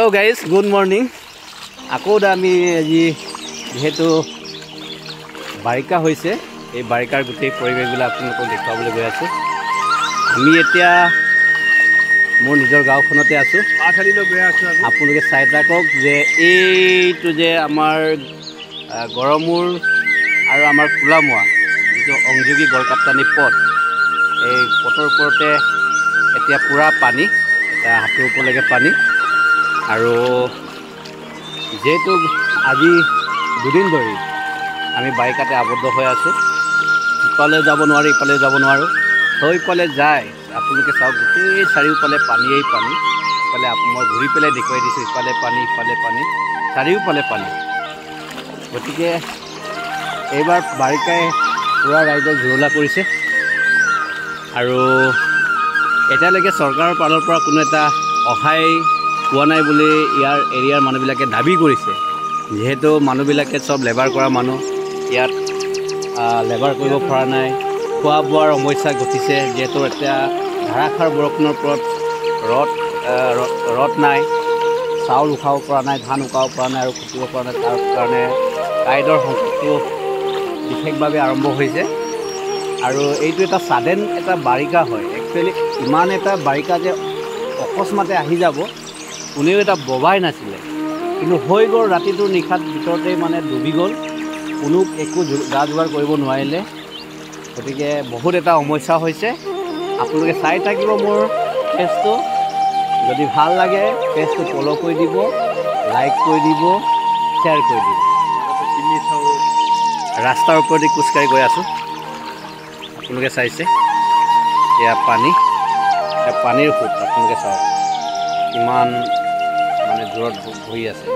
Hello guys, good morning. Ako আমি আজি যেহেতু বাৰিকা হৈছে এই বাৰিকাৰ গুটেই পৰিবেশগুলো আপোনালোকক দেখাবলৈ গৈ আছো। আমি এতিয়া মোৰ নিজৰ গাঁওখনতে আছো। আপোনালোকে চাই থাকক যে এইটো যে আমাৰ গৰমুৰ আৰু আমাৰ কুলামুৱা যিটো অংযোগী গড়কাপ্তানি পথ এই পথৰ ওপৰতে এতিয়া পুৰা পানী এটা হাতৰ ওপৰলৈকে পানী আৰু যেহেতু আজি দুদিন ধৰি আমি বাৰিকাতে আবদ্ধ হৈ আছো ইফালে যাব নোৱাৰি ইফালে যাব নোৱাৰো সেইফালে যায় আপোনালোকে চাওক গোটেই চাৰিওফালে পানীয়েই পানী ইফালে মই ঘূৰি পেলাই দেখুৱাই দিছোঁ ইফালে পানী চাৰিওফালে পানী গতিকে এইবাৰ বাৰিকাই পুৰা ৰাইজক জুৰুলা কৰিছে আৰু এতিয়ালৈকে চৰকাৰৰ ফালৰ পৰা কোনো এটা সহায় পোৱা নাই বুলি ইয়াৰ এৰিয়াৰ মানুহবিলাকে দাবী কৰিছে যেহেতু মানুহবিলাকে চব লেবাৰ কৰা মানুহ ইয়াত লেবাৰ কৰিব পৰা নাই খোৱা বোৱাৰ সমস্যা ঘটিছে যেহেতু এতিয়া ধাৰাসাৰ বৰষুণৰ ওপৰত ৰদ নাই চাউল উঠাব পৰা নাই ধান উঠাব পৰা নাই আৰু খুটিব পৰা নাই তাৰ কাৰণে কাইডৰ সংকটটো বিশেষভাৱে আৰম্ভ হৈছে আৰু এইটো এটা ছাডেন এটা বাৰিষা হয় একচুৱেলি ইমান এটা বাৰিষা যে অকস্মাতে আহি যাব কোনেও এটা ববাই নাছিলে কিন্তু হৈ গ'ল ৰাতিটোৰ নিশাত ভিতৰতে মানে ডুবি গ'ল কোনো একো গা যোগাৰ কৰিব নোৱাৰিলে গতিকে বহুত এটা সমস্যা হৈছে আপোনালোকে চাই থাকিব মোৰ পেজটো যদি ভাল লাগে পেজটো ফ'ল' কৰি দিব লাইক কৰি দিব শ্বেয়াৰ কৰি দিব ৰাস্তাৰ ওপৰেদি খোজকাঢ়ি গৈ আছোঁ আপোনালোকে চাইছে এয়া পানীৰ সোঁত আপোনালোকে চাওক কিমান মানে জোৰত বহি আছে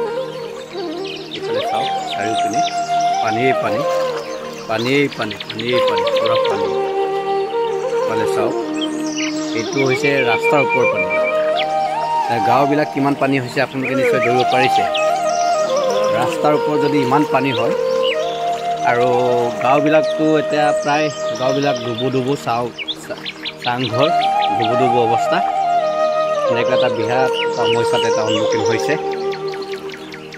এইফালে চাওক চাৰিওপিনে পানীয়েই পানী পুৰা পানী এইফালে চাওক এইটো হৈছে ৰাস্তাৰ ওপৰৰ পানী গাঁওবিলাক কিমান পানী হৈছে আপোনালোকে নিশ্চয় ধৰিব পাৰিছে ৰাস্তাৰ ওপৰত যদি ইমান পানী হয় আৰু গাঁওবিলাকতো এতিয়া প্ৰায় গাঁওবিলাক ডুবু চাংঘৰ ডুবু অৱস্থা এনেকুৱা এটা বিৰাট সমস্যাত এটা সন্মুখীন হৈছে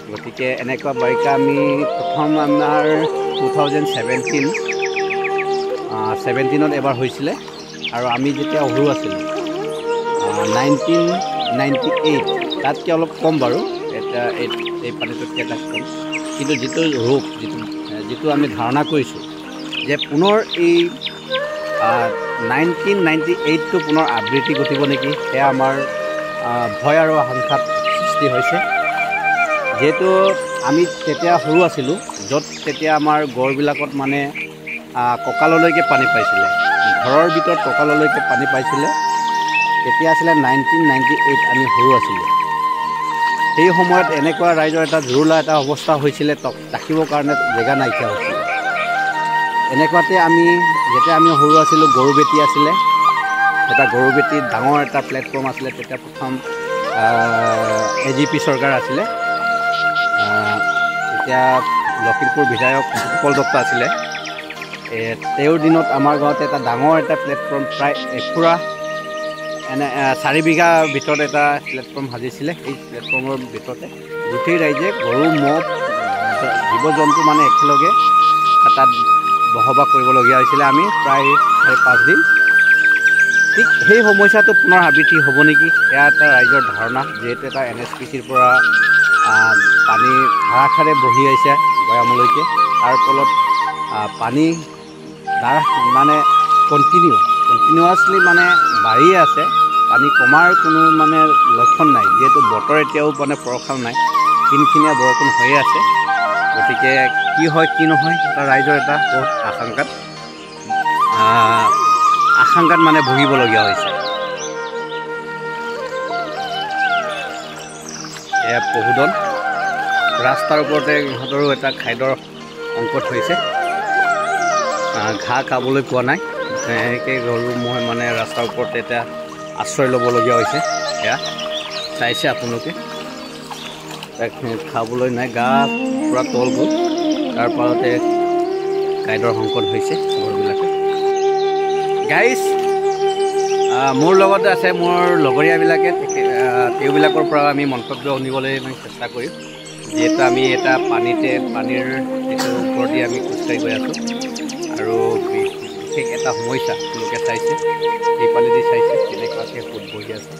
গতিকে এনেকুৱা বাৰিষা আমি প্ৰথম আমাৰ 2017 এবাৰ হৈছিলে আৰু আমি যেতিয়া সৰু আছিলোঁ 1998 তাতকৈ অলপ কম বাৰু এটা এই পানীটোতকৈ এটা কম কিন্তু যিটো ৰূপ যিটো আমি ধাৰণা কৰিছোঁ যে পুনৰ এই 1998টো পুনৰ আবৃত্তি ঘটিব নেকি সেয়া আমাৰ ভয় আৰু আশংকাত সৃষ্টি হৈছে যেহেতু আমি তেতিয়া সৰু আছিলোঁ য'ত তেতিয়া আমাৰ গড়বিলাকত মানে কঁকাললৈকে পানী পাইছিলে ঘৰৰ ভিতৰত কঁকাললৈকে পানী পাইছিলে তেতিয়া আছিলে 1998 আমি সৰু আছিলোঁ সেই সময়ত এনেকুৱা ৰাইজৰ এটা জুৰুলা এটা অৱস্থা হৈছিলে ৰাখিবৰ কাৰণে জেগা নাইকিয়া হৈছিলে এনেকুৱাতে যেতিয়া আমি সৰু আছিলোঁ গৰুবেটী আছিলে এটা গৰুবেটীত ডাঙৰ এটা প্লেটফৰ্ম আছিলে তেতিয়া প্ৰথম AGP চৰকাৰ আছিলে তেতিয়া লখিমপুৰ বিধায়ক উৎপল দত্ত আছিলে তেওঁৰ দিনত আমাৰ গাঁৱতে এটা ডাঙৰ এটা প্লেটফৰ্ম প্ৰায় একুৰা 4 বিঘা ভিতৰত এটা প্লেটফৰ্ম সাজিছিলে এই প্লেটফৰ্মৰ ভিতৰতে গোটেই ৰাইজে গৰু ম'হ জীৱ জন্তু মানে একেলগে তাত বসবাস কৰিবলগীয়া হৈছিলে আমি প্ৰায় 4-5 দিন ঠিক সেই সমস্যাটো পুনৰ আবৃত্তি হ'ব নেকি এয়া এটা ৰাইজৰ ধাৰণা যিহেতু এটা NSPCৰ পৰা পানী ধাৰাসাৰে বহি আহিছে গয়ামলৈকে তাৰ ফলত পানী মানে কণ্টিনিউৱাছলি মানে বাঢ়িয়ে আছে পানী কমাৰ কোনো মানে লক্ষণ নাই যিহেতু বতৰ এতিয়াও মানে পৰখাল নাই কিনখিনীয়া বৰষুণ হৈয়ে আছে গতিকে কি হয় কি নহয় এটা ৰাইজৰ এটা বহুত আশংকাত মানে ভুগিবলগীয়া হৈছে এয়া পহুদন ৰাস্তাৰ ওপৰতে ইহঁতৰো এটা খাদ্যৰ সংকট হৈছে ঘাঁহ খাবলৈ পোৱা নাই এনেকৈ গৰু মই মানে ৰাস্তাৰ ওপৰতে এটা আশ্ৰয় ল'বলগীয়া হৈছে এয়া চাইছে আপোনালোকে খাবলৈ নাই গা পূৰা তল গ'ল তাৰ ফলতে খাদ্যৰ সংকট হৈছে গৰুবিলাকে গাইজ মোৰ লগতে আছে মোৰ লগৰীয়াবিলাকে তেওঁবিলাকৰ পৰা আমি মন্তব্য শুনিবলৈ চেষ্টা কৰিম যিহেতু আমি এটা পানীৰ যিটো ওপৰতে আমি খোজকাঢ়ি গৈ আছোঁ আৰু বিশেষ এটা সমস্যা তেওঁলোকে চাইছে এই পানীদি চাইছে কেনেকুৱাকৈ সোঁত বহি আছে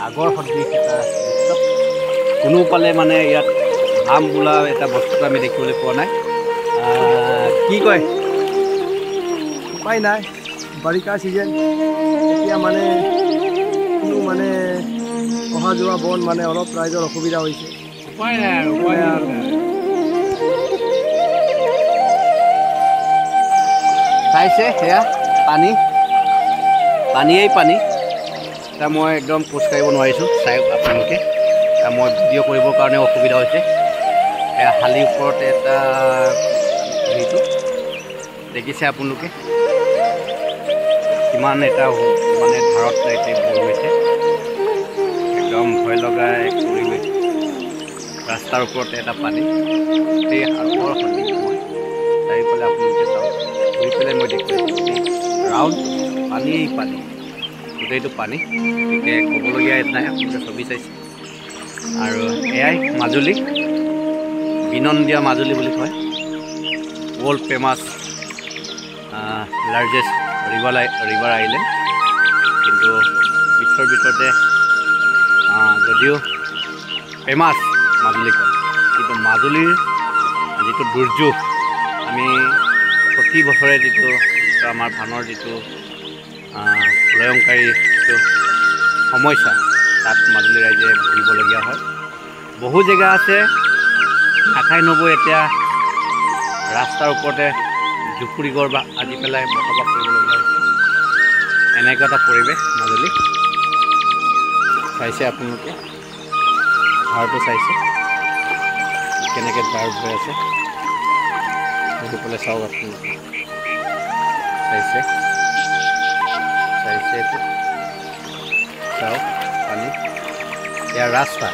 আগৰ সদৃশ এটা দৃশ্য কোনো পালে মানে ইয়াত ধাম বোলা এটা বস্তুটো আমি দেখিবলৈ পোৱা নাই কি কয় উপায় নাই বাৰিষা ছিজন এতিয়া মানে কোনো মানে অহা যোৱা বন মানে অলপ ৰাইজৰ অসুবিধা হৈছে উপায় নাই আৰু চাইছে সেয়া পানীয়েই পানী এতিয়া মই একদম খোজকাঢ়িব নোৱাৰিছোঁ চাই আপোনালোকে মই ভিডিঅ' কৰিবৰ কাৰণে অসুবিধা হৈছে এয়া শালিৰ ওপৰতে এটা হেৰিটো দেখিছে আপোনালোকে কিমান এটা মানে ধাৰত এতিয়া বৈ গৈছে একদম ভয় লগা এক পৰিৱেশ ৰাস্তাৰ ওপৰতে এটা পানী সেই সাগৰ সদৃশ মই চাৰিওফালে আপোনালোকে চাওক ঘূৰি পেলাই মই দেখুৱাইছোঁ ৰাউণ্ড পানীয়েই পানী গোটেইটো পানী গতিকে ক'বলগীয়া নাই আপোনালোকে ছবি চাইছে আৰু এয়াই মাজুলী বিনন্দীয়া মাজুলী বুলি কয় world famous largest river island কিন্তু বিশ্বৰ ভিতৰতে যদিও ফেমাছ মাজুলীখন কিন্তু মাজুলীৰ যিটো দুৰ্যোগ আমি প্ৰতি বছৰে যিটো আমাৰ ধানৰ যিটো প্ৰলয়ংকাৰী যিটো সমস্যা তাত মাজুলী ৰাইজে ভুগিবলগীয়া হয় বহু জেগা আছে নাখাই নবৈ এতিয়া ৰাস্তাৰ ওপৰতে জুপুৰিঘৰ বা আদি পেলাই বসবাস কৰিবলগীয়া হৈছে এনেকুৱা এটা পৰিৱেশ মাজুলী চাইছে আপোনালোকে ধাৰটো চাইছে কেনেকৈ ধাৰ হৈ আছে সেইটো পেলাই চাওক আপোনালোকে চাইছে এইটো চাওক পানী ইয়াৰ ৰাস্তা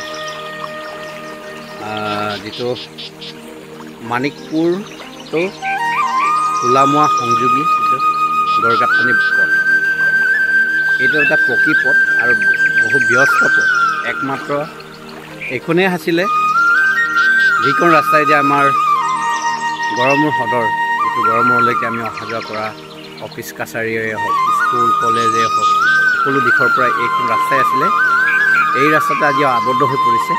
যিটো মানিকপুৰ তো তোলামোৱা সংযোগী যিটো গড়গাঁথনি পথ এইটো এটা পকী পথ আৰু বহু ব্যস্ত পথ একমাত্ৰ এইখনেই আছিলে যিখন ৰাস্তাই যে আমাৰ গড়মূৰ সদৰ যিটো গড়মূৰলৈকে আমি অহা যোৱা কৰা অফিচ কাছাৰীয়ে হওক স্কুল কলেজেই হওক সকলো দিশৰ পৰা এইখন ৰাস্তাই আছিলে এই ৰাস্তাতে আজি আবদ্ধ হৈ পৰিছে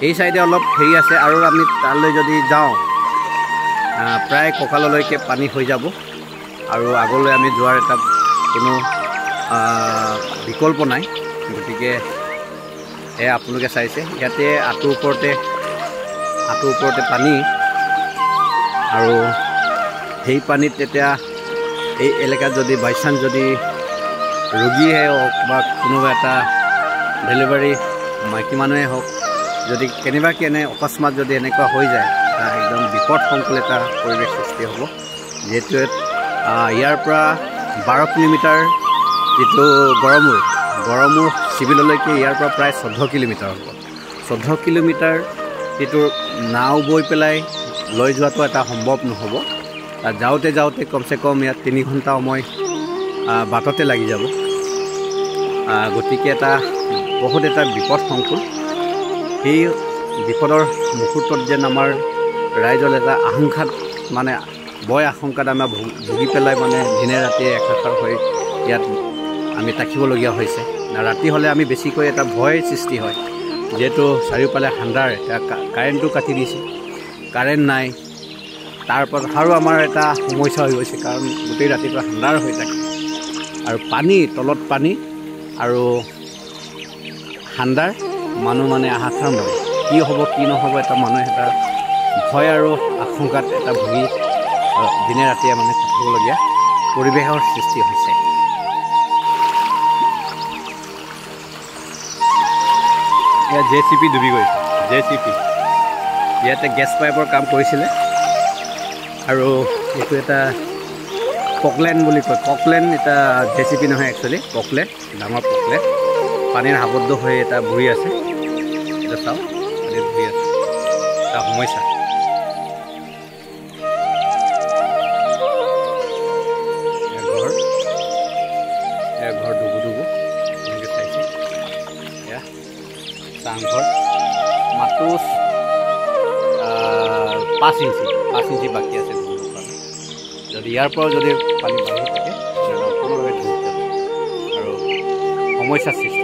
এই চাইডে অলপ হেৰি আছে আৰু আমি তালৈ যদি যাওঁ প্ৰায় কঁকাললৈকে পানী হৈ যাব আৰু আগলৈ আমি যোৱাৰ এটা কোনো বিকল্প নাই গতিকে এয়া আপোনালোকে চাইছে ইয়াতে আঁঠুৰ ওপৰতে পানী আৰু সেই পানীত তেতিয়া এই এলেকাত যদি বাইচান্স যদি ৰোগীয়ে হওক বা কোনোবা এটা ডেলিভাৰী মাইকী মানুহে হওক যদি কেনেবাকৈ অকস্মাত যদি এনেকুৱা হৈ যায় একদম বিপদসংকুল এটা পৰিৱেশ সৃষ্টি হ'ব যিহেতু ইয়াৰ পৰা 12 কিলোমিটাৰ যিটো গড়মূৰ চিভিললৈকে ইয়াৰ পৰা প্ৰায় 14 কিলোমিটাৰ হ'ব 14 কিলোমিটাৰ যিটো নাও বৈ পেলাই লৈ যোৱাটো এটা সম্ভৱ নহ'ব যাওঁতে কমচে কম ইয়াত 3 ঘণ্টা সময় বাটতে লাগি যাব গতিকে বহুত এটা বিপদসংকুল সেই বিপদৰ মুহূৰ্তত যেন আমাৰ ৰাইজৰ এটা আশংকাত মানে আশংকাত আমাৰ ভুগি পেলাই মানে দিনে ৰাতিয়ে একাকাৰ হৈ ইয়াত আমি থাকিবলগীয়া হৈছে ৰাতি হ'লে আমি বেছিকৈ এটা ভয় সৃষ্টি হয় যিহেতু চাৰিওফালে ঠাণ্ডাৰ কাৰেণ্টটো কাটি দিছে কাৰেণ্ট নাই তাৰপৰা আৰু আমাৰ এটা সমস্যা হৈ গৈছে কাৰণ গোটেই ৰাতিপুৱা ঠাণ্ডাৰ হৈ থাকে আৰু তলত পানী আৰু ঠাণ্ডাৰ মানুহ মানে আহাকাৰ নয় কি হ'ব কি নহ'ব এটা মানুহে এটা ভয় আৰু আশংকাত এটা ভুগি দিনে ৰাতিয়ে মানে থাকিবলগীয়া পৰিৱেশৰ সৃষ্টি হৈছে ইয়াত JCP ডুবি গৈছে JCP ইয়াতে গেছ পাইপৰ কাম কৰিছিলে আৰু এইটো এটা পকলেন বুলি কয় পকলেন এটা JCP নহয় একচুৱেলি পকলেন ডাঙৰ পকলেন পানীৰ আবদ্ধ হৈ এটা বহি আছে এটা চাওক পানীত বহি আছে এটা সমস্যা ঘৰ ডুবু এনেকৈ চাইছে এয়া চাংঘৰ মাত্ৰ 5 ইঞ্চি বাকী আছে ডুবিবৰ কাৰণে। যদি ইয়াৰ পৰাও যদি পানী বাঢ়ি থাকে তেতিয়াহ'লে সম্পূৰ্ণভাৱে ডুব যাব আৰু সমস্যাৰ সৃষ্টি